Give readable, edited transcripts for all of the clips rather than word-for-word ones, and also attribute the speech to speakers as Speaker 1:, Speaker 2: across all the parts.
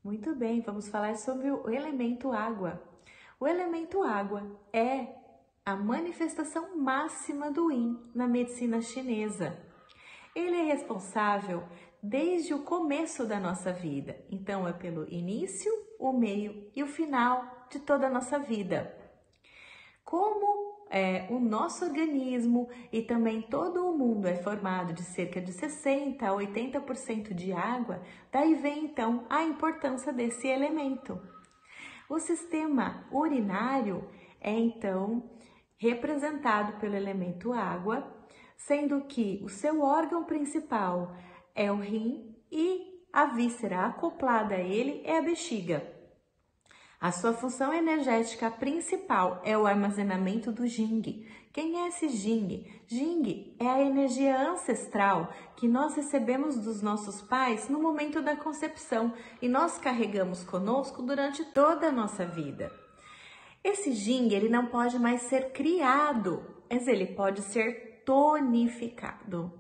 Speaker 1: Muito bem, vamos falar sobre o elemento água. O elemento água é a manifestação máxima do Yin na medicina chinesa. Ele é responsável desde o começo da nossa vida, então é pelo início, o meio e o final de toda a nossa vida. Como o nosso organismo e também todo o mundo é formado de cerca de 60 a 80% de água, daí vem então a importância desse elemento. O sistema urinário é então representado pelo elemento água, sendo que o seu órgão principal é o rim e a víscera acoplada a ele é a bexiga. A sua função energética principal é o armazenamento do Jing. Quem é esse Jing? Jing é a energia ancestral que nós recebemos dos nossos pais no momento da concepção e nós carregamos conosco durante toda a nossa vida. Esse Jing, ele não pode mais ser criado, mas ele pode ser tonificado.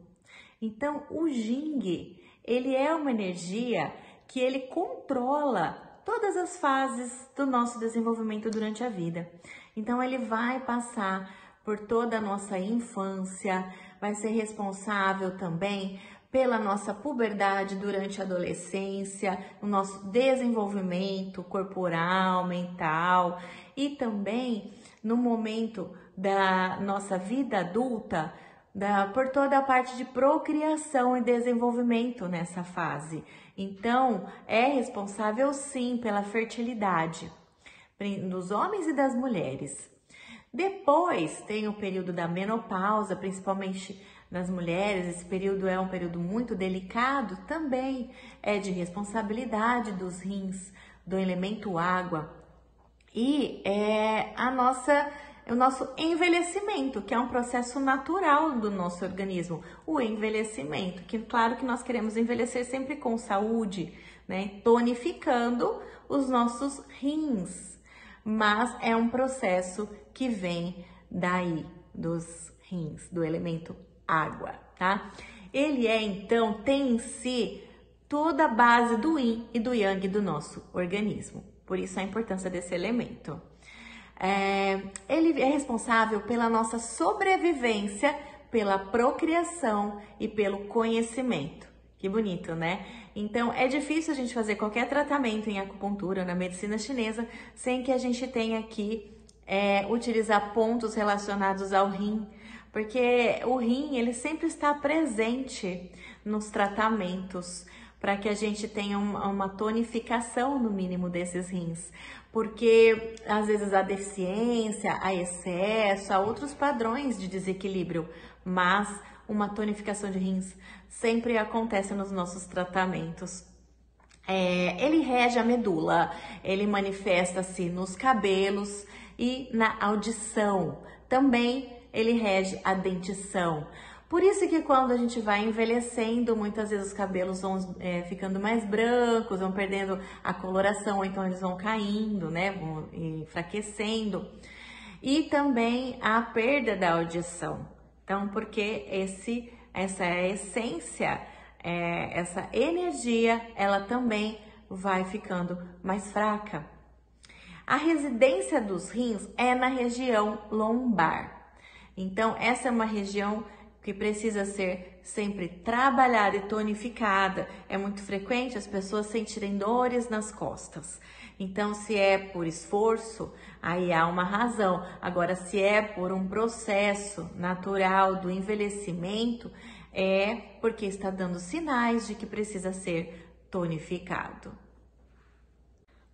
Speaker 1: Então, o Jing, ele é uma energia que ele controla todas as fases do nosso desenvolvimento durante a vida. Então, ele vai passar por toda a nossa infância, vai ser responsável também pela nossa puberdade durante a adolescência, o nosso desenvolvimento corporal, mental e também no momento da nossa vida adulta, por toda a parte de procriação e desenvolvimento nessa fase. Então, é responsável sim pela fertilidade dos homens e das mulheres. Depois tem o período da menopausa, principalmente nas mulheres. Esse período é um período muito delicado, também é de responsabilidade dos rins, do elemento água. E é o nosso envelhecimento, que é um processo natural do nosso organismo. O envelhecimento, que claro que nós queremos envelhecer sempre com saúde, né? Tonificando os nossos rins. Mas é um processo que vem daí, dos rins, do elemento água, tá? Ele então, tem em si toda a base do Yin e do Yang do nosso organismo. Por isso a importância desse elemento. Ele é responsável pela nossa sobrevivência, pela procriação e pelo conhecimento. Que bonito, né? Então, é difícil a gente fazer qualquer tratamento em acupuntura, na medicina chinesa, sem que a gente tenha que utilizar pontos relacionados ao rim, porque o rim, ele sempre está presente nos tratamentos, para que a gente tenha uma tonificação no mínimo desses rins, porque às vezes há deficiência, há excesso, há outros padrões de desequilíbrio, mas uma tonificação de rins sempre acontece nos nossos tratamentos. Ele rege a medula, ele manifesta-se nos cabelos e na audição. Também ele rege a dentição. Por isso que quando a gente vai envelhecendo, muitas vezes os cabelos vão ficando mais brancos, vão perdendo a coloração, ou então eles vão caindo, né? Vão enfraquecendo. E também a perda da audição. Então, porque essa é a essência, essa energia, ela também vai ficando mais fraca. A residência dos rins é na região lombar. Então, essa é uma região que precisa ser sempre trabalhada e tonificada. É muito frequente as pessoas sentirem dores nas costas. Então, se é por esforço, aí há uma razão. Agora, se é por um processo natural do envelhecimento, é porque está dando sinais de que precisa ser tonificado.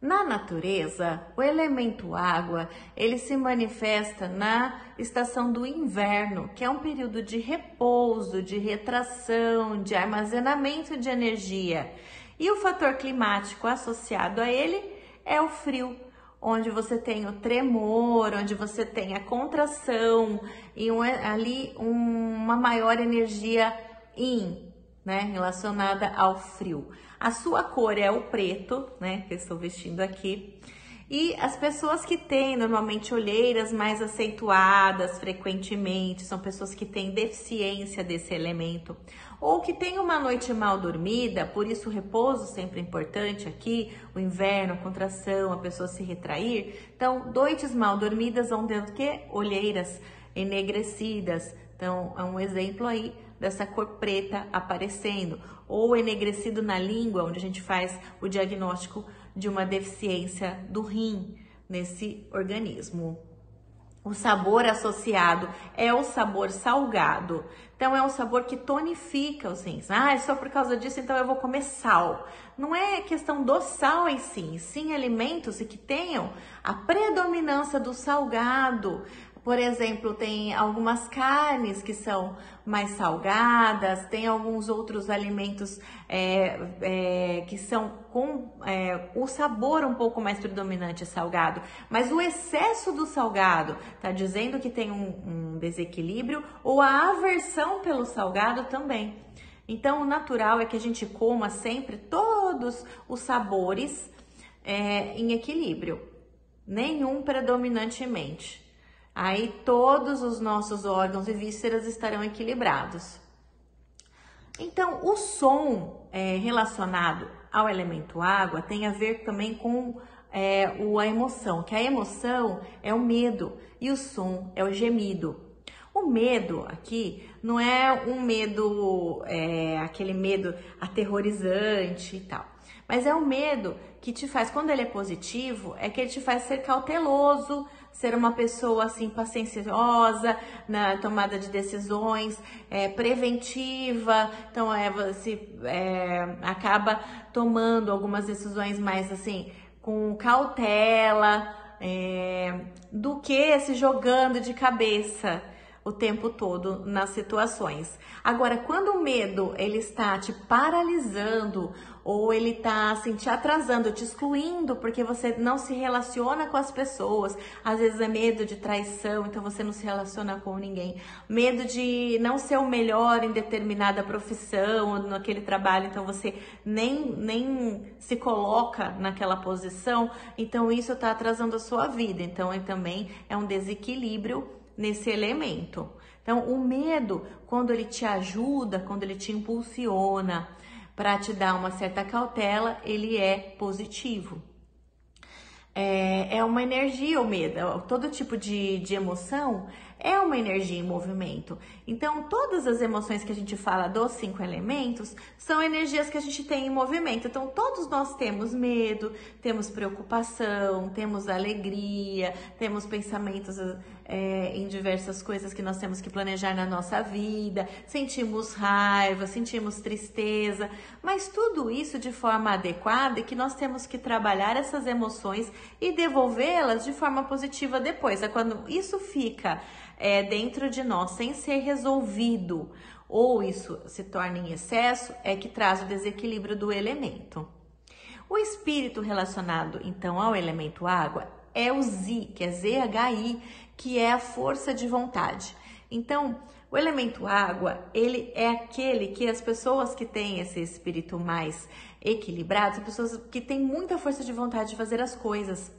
Speaker 1: Na natureza, o elemento água, ele se manifesta na estação do inverno, que é um período de repouso, de retração, de armazenamento de energia. E o fator climático associado a ele é o frio, onde você tem o tremor, onde você tem a contração e uma maior energia yin, né, relacionada ao frio. A sua cor é o preto, né, que eu estou vestindo aqui, E as pessoas que têm normalmente olheiras mais acentuadas frequentemente, são pessoas que têm deficiência desse elemento, ou que têm uma noite mal dormida, por isso o repouso sempre é importante aqui, o inverno, a contração, a pessoa se retrair. Então, noites mal dormidas vão ter o quê? Olheiras enegrecidas. Então, é um exemplo aí dessa cor preta aparecendo, ou enegrecido na língua, onde a gente faz o diagnóstico de uma deficiência do rim nesse organismo. O sabor associado é o sabor salgado. Então, é um sabor que tonifica os rins. Ah, é só por causa disso, então eu vou comer sal. Não é questão do sal em si, sim alimentos que tenham a predominância do salgado. Por exemplo, tem algumas carnes que são mais salgadas, tem alguns outros alimentos que são com o sabor um pouco mais predominante salgado, mas o excesso do salgado está dizendo que tem um desequilíbrio ou a aversão pelo salgado também. Então, o natural é que a gente coma sempre todos os sabores em equilíbrio, nenhum predominantemente. Aí todos os nossos órgãos e vísceras estarão equilibrados. Então, o som relacionado ao elemento água tem a ver também com a emoção, que a emoção é o medo e o som é o gemido. O medo aqui não é um medo, aquele medo aterrorizante e tal, mas é um medo que te faz, quando ele é positivo, é que ele te faz ser cauteloso, ser uma pessoa assim pacienciosa na tomada de decisões, preventiva. Então você acaba tomando algumas decisões mais assim com cautela, do que se jogando de cabeça o tempo todo nas situações. Agora, quando o medo ele está te paralisando ou ele está assim, te atrasando, te excluindo, porque você não se relaciona com as pessoas, às vezes é medo de traição, então você não se relaciona com ninguém, medo de não ser o melhor em determinada profissão ou naquele trabalho, então você nem se coloca naquela posição, então isso está atrasando a sua vida, então também é um desequilíbrio nesse elemento. Então, o medo, quando ele te ajuda, quando ele te impulsiona para te dar uma certa cautela, ele é positivo. É uma energia o medo, todo tipo de emoção é uma energia em movimento. Então, todas as emoções que a gente fala dos 5 elementos são energias que a gente tem em movimento. Então, todos nós temos medo, temos preocupação, temos alegria, temos pensamentos em diversas coisas que nós temos que planejar na nossa vida, sentimos raiva, sentimos tristeza, mas tudo isso de forma adequada e que nós temos que trabalhar essas emoções e devolvê-las de forma positiva depois. É quando isso fica dentro de nós sem ser resolvido ou isso se torna em excesso, é que traz o desequilíbrio do elemento. O espírito relacionado então ao elemento água é o Zi, que é ZHI, que é a força de vontade. Então, o elemento água, ele é aquele que as pessoas que têm esse espírito mais equilibrado, são pessoas que têm muita força de vontade de fazer as coisas.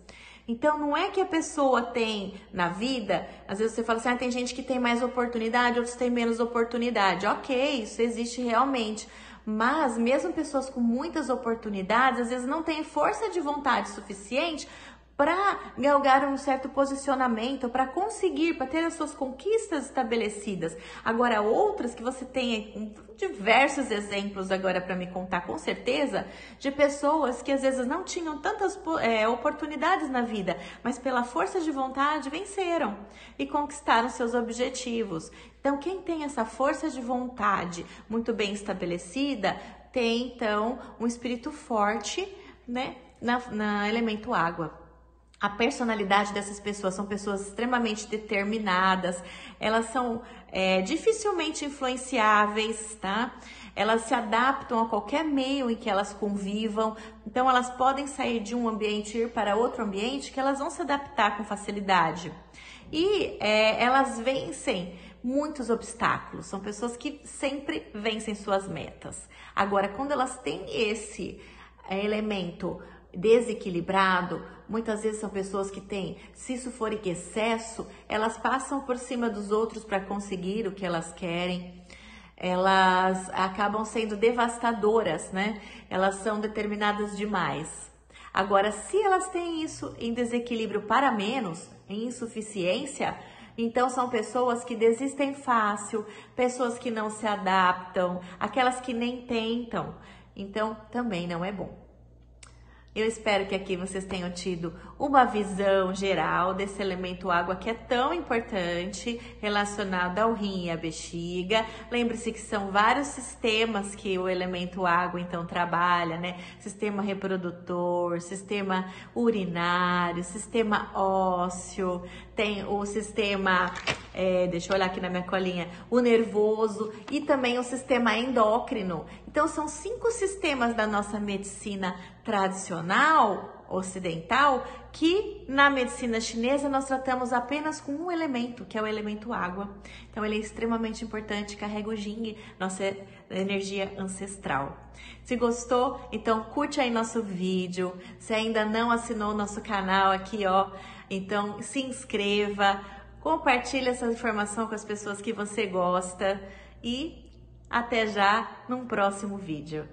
Speaker 1: Então, não é que a pessoa tem na vida, às vezes você fala assim, tem gente que tem mais oportunidade, outros têm menos oportunidade. Ok, isso existe realmente. Mas mesmo pessoas com muitas oportunidades, às vezes não têm força de vontade suficiente para galgar um certo posicionamento, para conseguir, para ter as suas conquistas estabelecidas. Agora, outras que você tem diversos exemplos agora para me contar, com certeza, de pessoas que às vezes não tinham tantas oportunidades na vida, mas pela força de vontade venceram e conquistaram seus objetivos. Então, quem tem essa força de vontade muito bem estabelecida, tem então um espírito forte, né, na elemento água. A personalidade dessas pessoas são pessoas extremamente determinadas, elas são dificilmente influenciáveis, tá? Elas se adaptam a qualquer meio em que elas convivam, então elas podem sair de um ambiente e ir para outro ambiente que elas vão se adaptar com facilidade. E elas vencem muitos obstáculos, são pessoas que sempre vencem suas metas. Agora, quando elas têm esse elemento desequilibrado, muitas vezes são pessoas que têm, se isso for em excesso, elas passam por cima dos outros para conseguir o que elas querem. Elas acabam sendo devastadoras, né? Elas são determinadas demais. Agora, se elas têm isso em desequilíbrio para menos, em insuficiência, então são pessoas que desistem fácil, pessoas que não se adaptam, aquelas que nem tentam. Então, também não é bom. Eu espero que aqui vocês tenham tido uma visão geral desse elemento água que é tão importante, relacionado ao rim e à bexiga. Lembre-se que são vários sistemas que o elemento água então trabalha, né? Sistema reprodutor, sistema urinário, sistema ósseo, tem o sistema, deixa eu olhar aqui na minha colinha, o nervoso e também o sistema endócrino. Então são 5 sistemas da nossa medicina tradicional, ocidental, que na medicina chinesa nós tratamos apenas com um elemento, que é o elemento água. Então ele é extremamente importante, carrega o Jing, nossa energia ancestral. Se gostou, então curte aí nosso vídeo. Se ainda não assinou o nosso canal aqui, ó, então se inscreva, compartilhe essa informação com as pessoas que você gosta e até já num próximo vídeo.